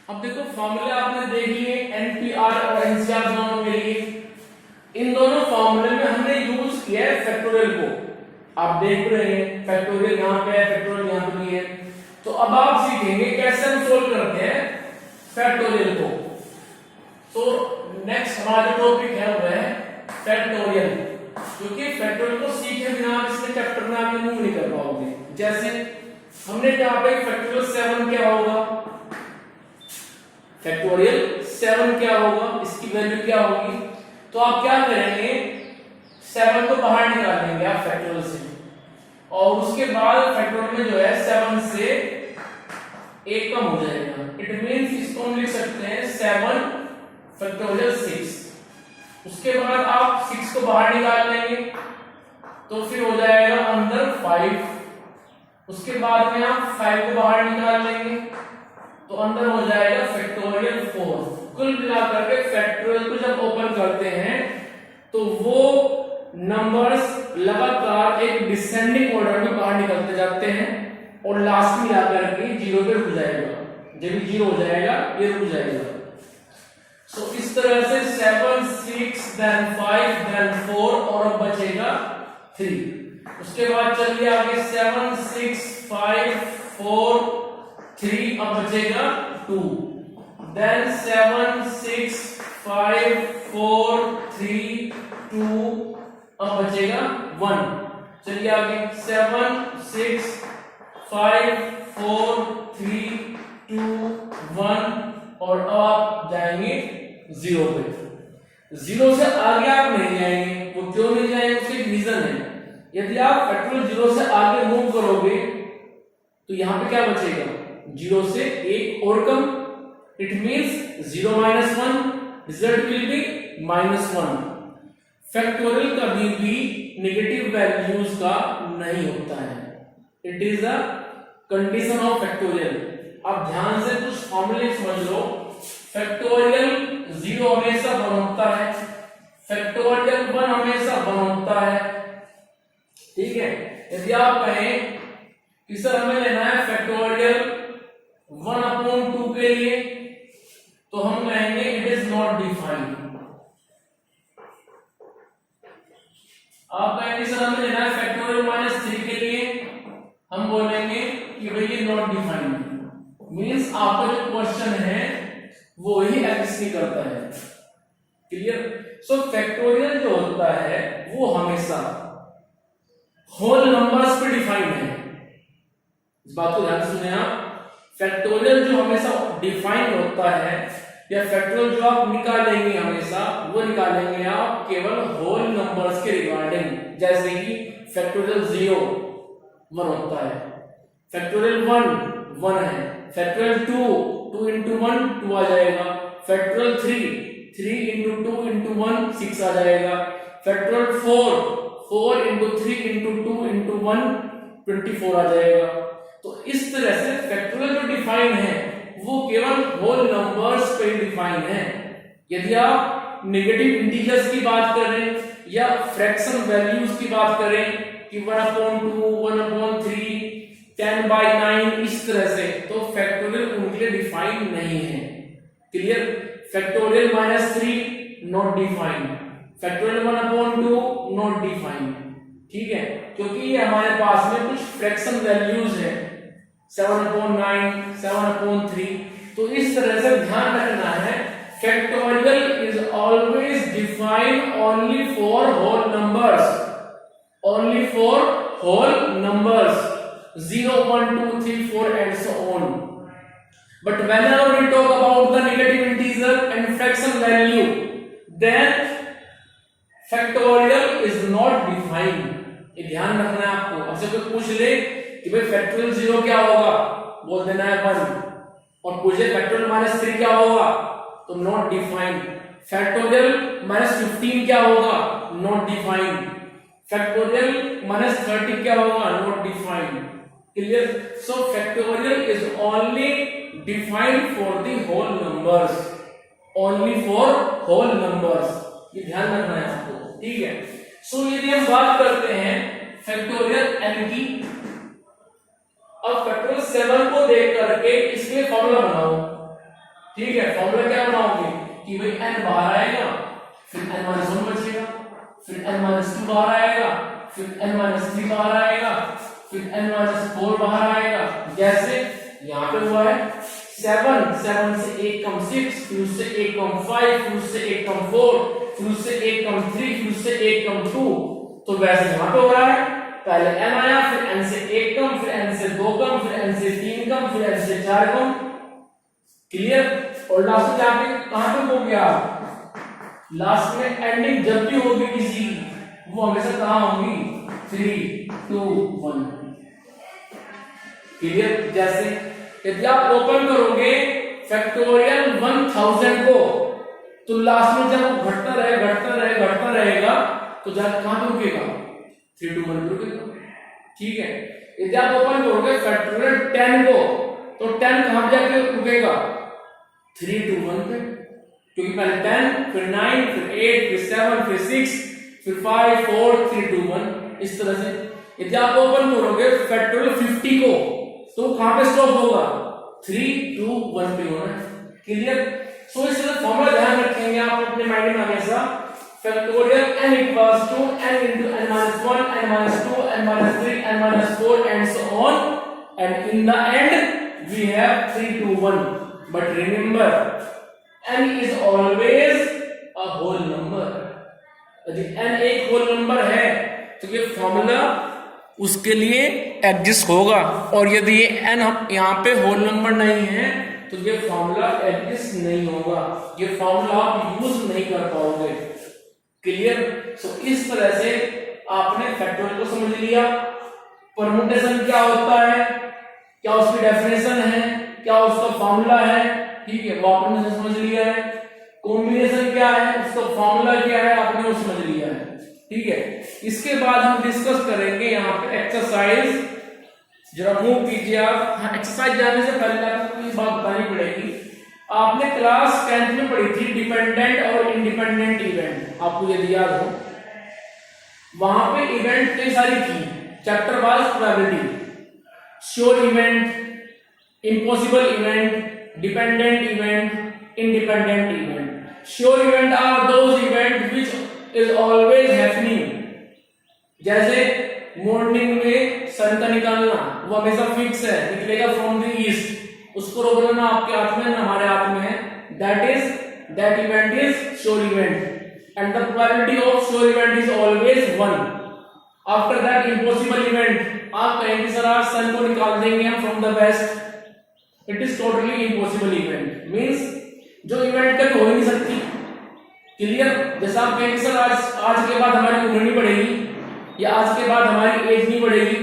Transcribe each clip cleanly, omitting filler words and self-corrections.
अब देखो फॉर्मूले आपने देख लिए एनपीआर और एनसीआर दोनों के लिए। इन दोनों फॉर्मूले में हमने यूज किया है फैक्टोरियल को। आप देख रहे हैं फैक्टोरियल यहाँ पे है, फैक्टोरियल यहाँ पे भी है। तो अब आप सीखेंगे कैसे हम सोल्व करते हैं फैक्टोरियल को। तो नेक्स्ट हमारा जो टॉपिक है वो है फैक्टोरियल, क्योंकि फैक्टोरियल को सीखे बिना आप इसके चैप्टर में आगे मूव नहीं कर पाओगे। जैसे हमने यहाँ पे फैक्टोरियल 7 क्या होगा, फैक्टोरियल 7 क्या होगा, इसकी वैल्यू क्या होगी। तो आप क्या करेंगे, 7 को बाहर निकाल लेंगे आप फैक्टोरियल से, और उसके बाद फैक्टोरियल में जो है 7 से 1 कम हो जाएगा। इट मींस इसको हम लिख सकते हैं 7 फैक्टोरियल 6। उसके बाद आप 6 को बाहर निकाल लेंगे तो फिर हो जाएगा अंदर 5। उसके बाद में आप 5 को बाहर निकाल लेंगे तो अंदर हो जाएगा फैक्टोरियल 4। कुल मिलाकर के फैक्टोरियल को जब ओपन करते हैं तो वो नंबर्स लगातार एक डिसेंडिंग ऑर्डर में बाहर निकलते जाते हैं और लास्ट में आकर के 0 पे रुक जाएगा। जब 0 हो जाएगा ये रुक जाएगा। सो इस तरह से 7 6 देन 5 देन 4 और अब बचेगा 3। उसके बाद चलिए आगे 7 6 5 4 3 अब बचेगा 2, देन 7 6 5 4 3 2 अब बचेगा 1। चलिए आगे 7 6 5 4 3 2 1 और अब आप जाएंगे 0 पे। 0 से आगे आप नहीं जाएंगे। वो क्यों नहीं जाएंगे, उसके रीजन है। यदि आप फैक्टोरियल 0 से आगे मूव करोगे तो यहां पे क्या बचेगा, 0 से 1 और कम। It means 0 - 1 result will be -1। Factorial कभी भी नेगेटिव वैल्यूज का नहीं होता है। It is a condition of factorial. आप ध्यान से कुछ फॉर्मूले समझ लो। फैक्टोरियल 0 हमेशा 1 होता है, फैक्टोरियल 1 हमेशा 1 होता है। ठीक है, यदि आप कहें कि सर हमें लेना है फैक्टोरियल 1/2 के लिए, तो हम कहेंगे इट इज नॉट डिफाइंड। आप कहेंगे सर हमें लेना है फैक्टोरियल -3 के लिए, हम बोलेंगे कि भाई ये नॉट डिफाइंड। मींस आपका जो क्वेश्चन है वो ही एग्जिस्ट नहीं करता है। क्लियर। सो फैक्टोरियल जो होता है वो हमेशा होल नंबर्स पे डिफाइंड है। इस बात को ध्यान से सुने आप। फैक्टोरियल जो हमेशा डिफाइंड होता है, या फैक्टोरियल जो आप निकालेंगे हमेशा वो निकालेंगे आप केवल होल नंबर्स के रिगार्डिंग। जैसे कि फैक्टोरियल 0 1 होता है, फैक्टोरियल 1 1 है, फैक्टोरियल 2 into 1 2 आ जाएगा, फैक्टोरियल 3 into 2 into 1 6 आ जाएगा, फैक्टोरियल 4 into 3 into 2 into 1 24 आ जाएगा। तो इस तरह से फैक्टोरियल जो डिफाइन है वो केवल होल नंबर्स पे डिफाइन है। यदि आप नेगेटिव इंटीजर्स की बात करें या फ्रैक्शन वैल्यूज की बात करें कि 1/2 1/3 10/9 इस तरह से, तो फैक्टोरियल उनके लिए डिफाइन नहीं है। Clear. Factorial -3 not defined, factorial 1/2 not defined. ठीक है, क्योंकि ये हमारे पास में कुछ फ्रैक्शन वैल्यूज है 7/9 7/3। तो इस तरह से ध्यान रखना है, factorial is always defined only for whole numbers, only for whole numbers 0 1 2 3 4 and so on. But whenever we talk about the negative integer and fraction value, then factorial is not defined. ये ध्यान रखना है आपको। अब से कोई पूछ ले कि भाई फैक्टोरियल 0 क्या होगा, बोल देना है 1, और पूछे फैक्टोरियल -3 क्या होगा, तो नॉट डिफाइंड। फैक्टोरियल -15 क्या होगा, नॉट डिफाइंड। फैक्टोरियल -30 क्या होगा, not defined. Clear? So factorial is only defined for the whole numbers, only for whole numbers. ये ध्यान रखना है आपको। ठीक है। सो यदि हम बात करते हैं फैक्टोरियल n की, अब फैक्टोरियल 7 को देख करके इसके फॉर्मूला बनाओ। ठीक है, फॉर्मूला क्या बनाओगे कि भाई n बाहर आएगा, फिर n-1 बचेगा, फिर n-2 बाहर आएगा, फिर n-3 बाहर आएगा, फिर n-4 बाहर आएगा। जैसे यहाँ पे हुआ है 7 से 1 कम 6, फिर उससे 1 कम 5, फिर उससे 1 कम 4, फिर उससे 1 कम 3, फिर उससे 1 कम 2। तो वैसे यहाँ पे हो रहा है, पहले n आया, फिर n से 1 कम, फिर n से 2 कम, फिर n से 3 कम, फिर n से 4 कम। क्लियर? और लास्ट में जाके कहां पे हो गया, लास्ट में एंडिंग जब भी होगी किसी वो हमेशा कहां होगी 3 2 1। क्लियर? जैसे यदि आप ओपन करोगे फैक्टोरियल 1000 को, तो लास्ट में जब वो घटता रहेगा तो जाकर कहां पे रुकेगा 3 2 1 रुकेगा। ठीक है, यदि आप ओपन करोगे फैक्टोरियल 10 को, तो 10 कहां जाके रुकेगा 3 2 1 पे, क्योंकि पहले 10 फिर 9 फिर 8 फिर 7 फिर 6 फिर 5 4 3 2 1 इस तरह से। यदि आप ओपन करोगे फैक्टोरियल 50 को, तो कहां पे स्टॉप होगा 3 2 1 पे होना है। क्लियर? सो इस तरह फॉर्मूला ध्यान रखेंगे आप अपने माइंड में हमेशा, factorial n equals to n into n-1 n-2 n-3 n-4 and so on, and in the end we have 3 2 1. But remember, n is always a whole number. यदि n एक होल नंबर है तो ये formula उसके लिए exist होगा, और यदि ये n यहाँ पे होल नंबर नहीं है तो ये फॉर्मूला एग्जिस्ट नहीं होगा, ये फॉर्मूला आप यूज नहीं कर पाओगे। क्लियर? सो इस तरह से आपने फैक्टोरियल को समझ लिया, परमुटेशन क्या होता है, क्या उसकी डेफिनेशन है, क्या उसका फॉर्मूला है। ठीक है, वो आपने समझ लिया है। कॉम्बिनेशन क्या है, उसका फॉर्मूला क्या है, आपने वो समझ लिया है। ठीक है, इसके बाद हम डिस्कस करेंगे यहाँ पे एक्सरसाइज। जरा मूव कीजिए आप। हाँ, एक्सरसाइज जाने से पहले आपको ये बात बतानी पड़ेगी, आपने क्लास 10th में पढ़ी थी डिपेंडेंट और इंडिपेंडेंट इवेंट, आपको यदि याद हो, वहां पे इवेंट कई सारी थी, chapter wise probability, sure event, impossible event, dependent event, independent event. Sure event are those event which is always happening. जैसे मॉर्निंग में सन का निकालना, वो हमेशा फिक्स है, निकलेगा फ्रॉम द ईस्ट, उसको रोकना ना आपके हाथ में ना हमारे हाथ में है। that event is sure event and the probability of sure event is always 1. After that impossible event, आप कहेंगे सर आज सन को निकाल देंगे हम from the waste, it is totally impossible event, means जो इवेंट कभी हो ही नहीं सकती। क्लियर? जैसा आप कहेंगे सर आज के बाद हमारी उम्र नहीं बढ़ेगी, या आज के बाद हमारी एज नहीं बढ़ेगी,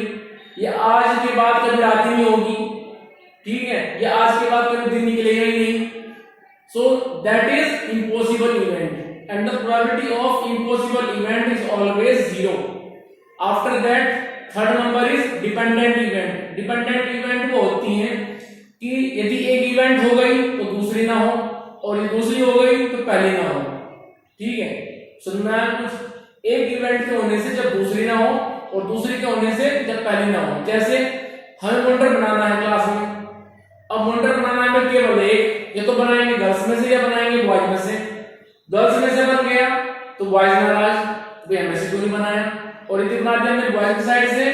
या आज के बाद कभी रात ही नहीं होगी, ठीक है, या आज के बाद कभी दिन निकलेगा ही नहीं। So that is impossible event and the probability of impossible event is always 0. After that third number is dependent event. Dependent event वो होती हैं कि यदि एक इवेंट हो गई तो दूसरी ना हो, और यदि दूसरी हो गई तो पहली ना हो। ठीक है, सुनना है कुछ, एक इवेंट के होने से जब दूसरी ना हो और दूसरी के होने से जब पहली ना हो। जैसे हमें मॉनिटर बनाना है क्लास में, अब मॉनिटर बनाना है केवल एक, ये तो बनाएंगे गर्ल्स में से या बनाएंगे बॉयज में से। गर्ल्स में से बन गया तो बॉयज नाराज, भाई हमें से क्यों नहीं बनाया, और यदि बना दिया हमने बॉयज की साइड से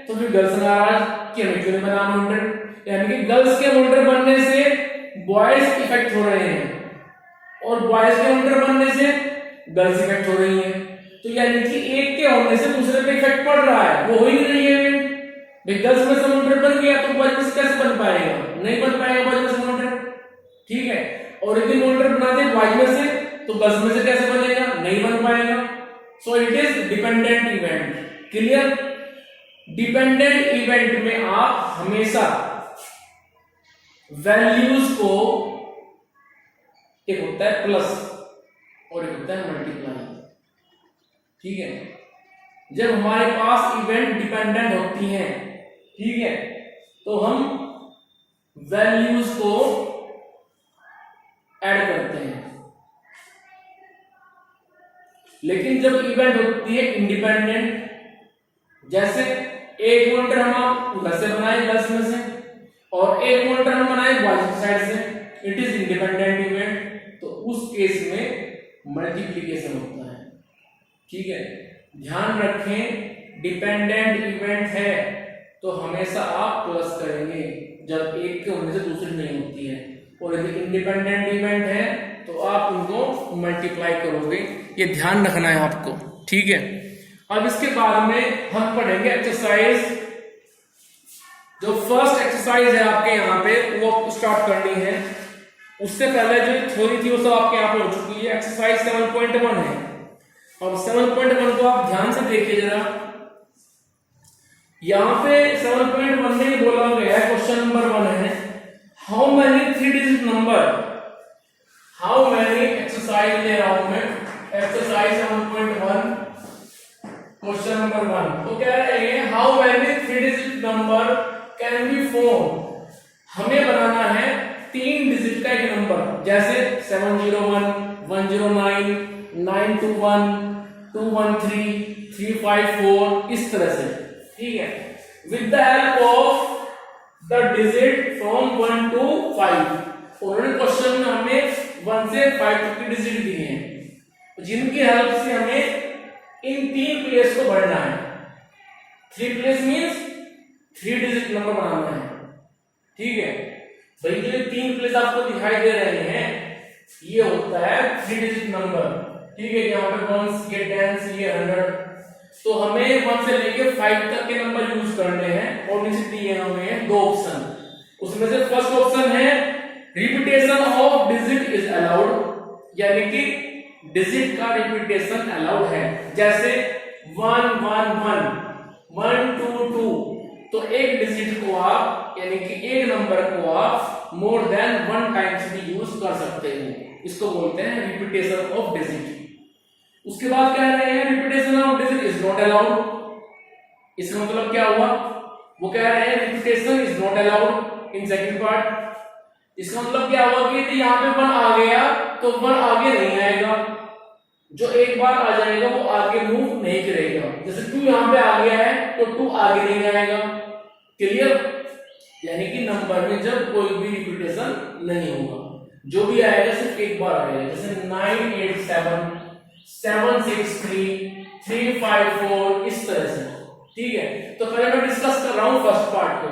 तो फिर गर्ल्स नाराज कि हमें क्यों नहीं बनाया मॉनिटर। यानी कि गर्ल्स के मॉनिटर बनने से बॉयज इफेक्ट हो रहे हैं, और बॉयज के मॉनिटर बनने से गर्ल्स इफेक्ट हो रही हैं। तो यानी कि एक के होने से दूसरे पे इफेक्ट पड़ रहा है, वो हो ही नहीं है। भाई गर्ल्स में से मॉनिटर बन गया तो बॉयज में से कैसे बन पाएगा, नहीं बन पाएगा बॉयज में से मॉनिटर। ठीक है, और यदि मॉनिटर बना दे बॉयज में से तो गर्ल्स में से कैसे बनेगा, नहीं बन पाएगा। So it is dependent event. Clear? Dependent event में आप हमेशा वैल्यूज को, एक होता है प्लस और एक होता है मल्टीप्लाई। ठीक है, जब हमारे पास इवेंट डिपेंडेंट होती हैं, ठीक है, तो हम वैल्यूज को ऐड करते हैं। लेकिन जब इवेंट होती है इंडिपेंडेंट, जैसे एक मॉनिटर हम घर से बनाए गर्ल्स में से, और एक मॉनिटर हम बनाए बॉयज की साइड से, इट इज इंडिपेंडेंट इवेंट, तो उस केस में मल्टीप्लीकेशन होता है। ठीक है, ध्यान रखें डिपेंडेंट इवेंट है तो हमेशा आप प्लस करेंगे जब एक के होने से दूसरी नहीं होती है, और यदि इंडिपेंडेंट इवेंट है तो आप उनको मल्टीप्लाई करोगे। ये ध्यान रखना है आपको। ठीक है, अब इसके बाद में हम पढ़ेंगे एक्सरसाइज। जो फर्स्ट एक्सरसाइज है आपके यहाँ पे वो स्टार्ट करनी है। उससे पहले जो थ्योरी थी वो सब आपके यहाँ पे हो चुकी है। एक्सरसाइज 7.1 है, और 7.1 को आप ध्यान से देखिए जरा। यहाँ पे 7.1 में बोला गया है, क्वेश्चन नंबर 1 है, how many 3 digit number, how many exercise ले रहा हूं मैं, एक्सरसाइज 7.1 क्वेश्चन नंबर 1। तो कह रहे हैं how many 3 digit number can be form, हमें बनाना है 3 डिजिट का एक नंबर, जैसे 701, 109, 921, 213, 354, इस तरह से। ठीक है, with the help of the digit from 1 to 5। उन्होंने क्वेश्चन में हमें 1 से 5 तक की डिजिट दी है, जिनकी हेल्प से हमें इन 3 प्लेस को भरना है। 3 प्लेस मींस 3 डिजिट नंबर बनाना है। ठीक है भाई, जो 3 प्लेस आपको दिखाई दे रहे हैं ये होता है 3 डिजिट नंबर। ठीक है, यहाँ पे 1, ये 10, ये 100, तो हमें 1 से लेके 5 तक के नंबर यूज करने हैं, और नीचे दिए हमें 2 ऑप्शन। उसमें से फर्स्ट ऑप्शन है repetition of digit is allowed, यानी कि डिजिट का रिपीटेशन अलाउड है, जैसे 1 1 1, 1 2 2, तो एक डिजिट को आप यानी कि एक नंबर को आप मोर देन 1 टाइम्स भी यूज कर सकते हो, इसको बोलते हैं रिपीटेशन ऑफ डिजिट। उसके बाद कह रहे हैं repetition of digit is not allowed. इसका मतलब क्या हुआ, वो कह रहे हैं repetition is not allowed in second part. इसका मतलब क्या हुआ कि यहाँ पे 1 आ गया तो 1 आगे नहीं आएगा, जो एक बार आ जाएगा वो आगे मूव नहीं करेगा। जैसे 2 यहाँ पे आ गया है तो 2 आगे नहीं आएगा। क्लियर, यानी कि नंबर में जब कोई भी रिपीटेशन नहीं होगा, जो भी आएगा सिर्फ एक बार आएगा। जैसे 987, 763, 354, इस तरह से। ठीक है, तो पहले मैं डिस्कस कर रहा हूं फर्स्ट पार्ट को।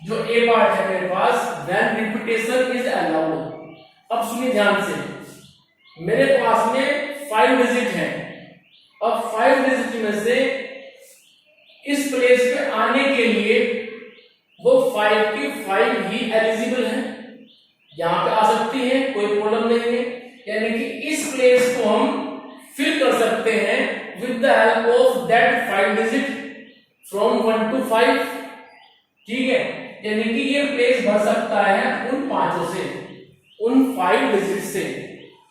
जो ए पार्ट है मेरे पास, व्हेन रिपीटेशन इज अलाउड। अब सुनिए ध्यान से, मेरे पास में 5 डिजिट है। अब 5 डिजिट में से इस प्लेस पे आने के लिए वो 5 की 5 ही एलिजिबल है, यहां पे आ सकती है, कोई प्रॉब्लम नहीं है। यानी कि इस प्लेस को हम फिल कर सकते हैं with the help of that 5 digit from 1 to 5। ठीक है, यानी कि ये प्लेस भर सकता है उन 5 से, उन 5 डिजिट से।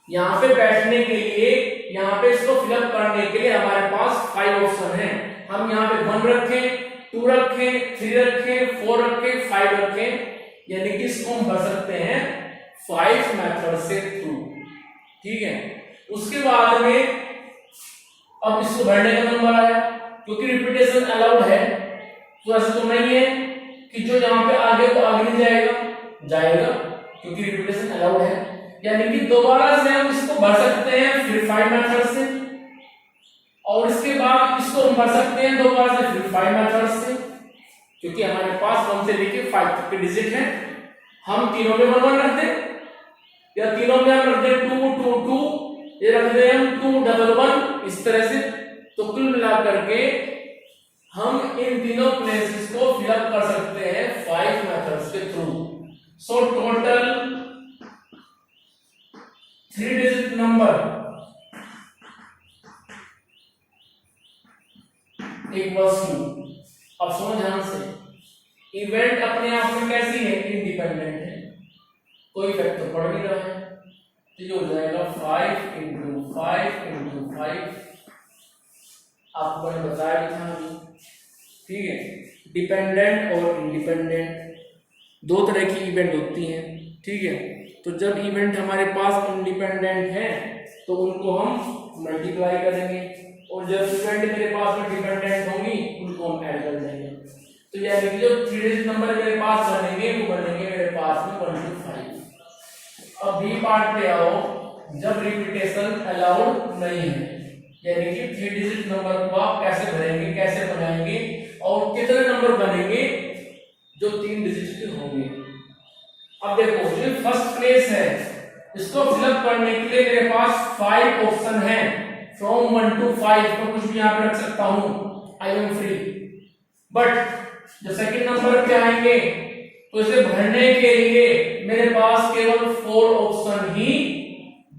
यहाँ पे बैठने के लिए, यहाँ पे इसको फिलअप करने के लिए हमारे पास 5 ऑप्शन है। हम यहाँ पे 1 रखें, 2 रखें, 3 रखें, 4 रखें, 5 रखें, यानी कि इसको हम भर सकते हैं 5 मेथड से थ्रू। ठीक है, उसके बाद में अब इसको भरने का नंबर आया, क्योंकि रिपीटेशन अलाउड है, तो ऐसा तो नहीं है कि जो यहाँ पे आगे तो आगे नहीं जाएगा, क्योंकि रिपीटेशन अलाउड है। यानी कि दोबारा से हम इसको भर सकते हैं फिर 5 मेथड से, और इसके बाद इसको हम भर सकते हैं दोबारा से फिर 5 मेथड से, क्योंकि हमारे पास 1 से लेके 5 तक के डिजिट है। हम तीनों में 1 1 रख दें, या तीनों में हम रख दें 2 2 2, ये रख दें हम 2 1 1, इस तरह से। तो कुल मिलाकर के हम इन तीनों प्लेसेस को फिलअप कर सकते हैं 5 मेथड्स के through. So total 3 digit number एक वस्तु। अब सुनो ध्यान से, इवेंट अपने आप में कैसी है, इंडिपेंडेंट है, कोई फैक्टर पड़ नहीं रहा है, तो ये हो जाएगा 5 × 5 × 5। आपको मैंने बताया भी था अभी। ठीक है, डिपेंडेंट और इंडिपेंडेंट 2 तरह की इवेंट होती हैं। ठीक है, तो जब इवेंट हमारे पास इंडिपेंडेंट है तो उनको हम मल्टीप्लाई करेंगे, और जब इवेंट मेरे पास में डिपेंडेंट होंगी उनको हम ऐड कर देंगे। तो यानी कि जो 3 डिजिट नंबर मेरे पास बनेंगे वो बनेंगे मेरे पास में 1 to 5। अब बी पार्ट पे आओ, जब रिपीटेशन अलाउड नहीं है, यानी कि 3 डिजिट नंबर को आप कैसे भरेंगे, कैसे बनाएंगे और कितने नंबर बनेंगे जो 3 डिजिट के होंगे। अब देखो जो फर्स्ट प्लेस है इसको फिलअप करने के लिए मेरे पास 5 ऑप्शन है, फ्रॉम 1 to 5, तो कुछ भी यहाँ पे रख सकता हूं, आई एम फ्री। बट जो सेकंड नंबर पे आएंगे तो इसे भरने के लिए मेरे पास केवल 4 ऑप्शन ही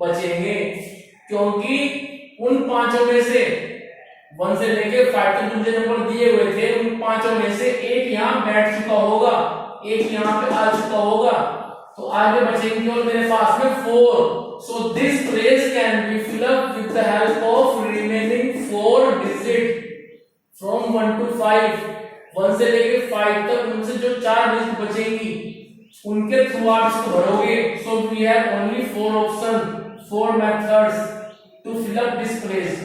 बचेंगे, क्योंकि उन पांचों में से 1 से लेके 5 तक मुझे नंबर दिए हुए थे, उन पांचों में से एक यहाँ बैठ चुका होगा, एक यहाँ पे आ चुका होगा, तो आगे बचेंगे केवल मेरे पास में 4। So this place can be filled up with the help of remaining 4 digit from 1 to 5, 1 से लेके 5 तक उनसे जो 4 डिजिट बचेंगी उनके थ्रू आप इसको भरोगे। So we have only 4 option, 4 methods to fill up this place.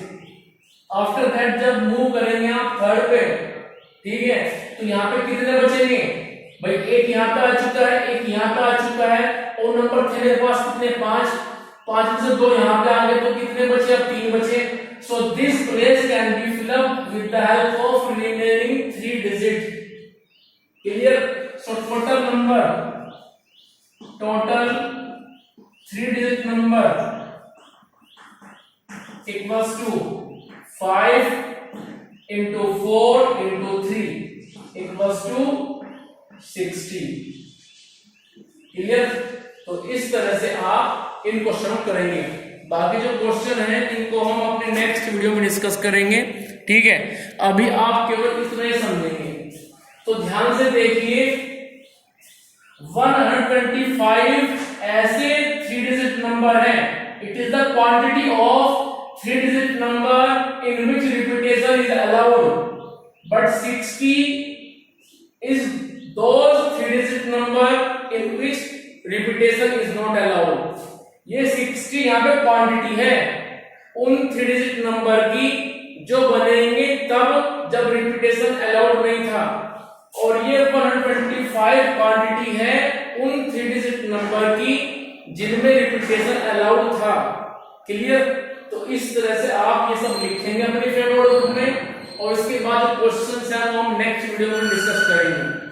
After that जब मूव करेंगे आप थर्ड पे, ठीक है, तो यहाँ पे कितने बचेंगे भाई, एक यहाँ पे आ चुका है, एक यहाँ पे आ चुका है, और नंबर थे मेरे पास कितने, 5 में से 2 यहाँ पे आ गए, तो कितने बचे, अब 3 बचे। So this place can be filled up with the help of remaining 3 digit. Clear? So total number, total 3 digit number equals to 5 into 4 into 3 equals to 60। Clear? तो इस तरह से आप इन क्वेश्चन करेंगे। बाकी जो क्वेश्चन हैं इनको हम अपने नेक्स्ट वीडियो में डिस्कस करेंगे, ठीक है। अभी आप केवल इतना ही समझेंगे, तो ध्यान से देखिए 125 ऐसे 3 डिजिट नंबर है, it is the quantity of 3 digit number in which repetition is allowed, but 60 is those 3 digit number in which repetition is not allowed। ये 60 यहाँ पे क्वांटिटी है उन 3 डिजिट नंबर की जो बनेंगे तब जब रिपीटेशन अलाउड नहीं था, और ये 125 क्वांटिटी है उन 3 डिजिट नंबर की जिनमें रिपीटेशन अलाउड था। क्लियर? तो इस तरह से आप ये सब लिखेंगे अपने फेवरेट बुक में, और इसके बाद जो क्वेश्चन है वो हम नेक्स्ट वीडियो में डिस्कस करेंगे।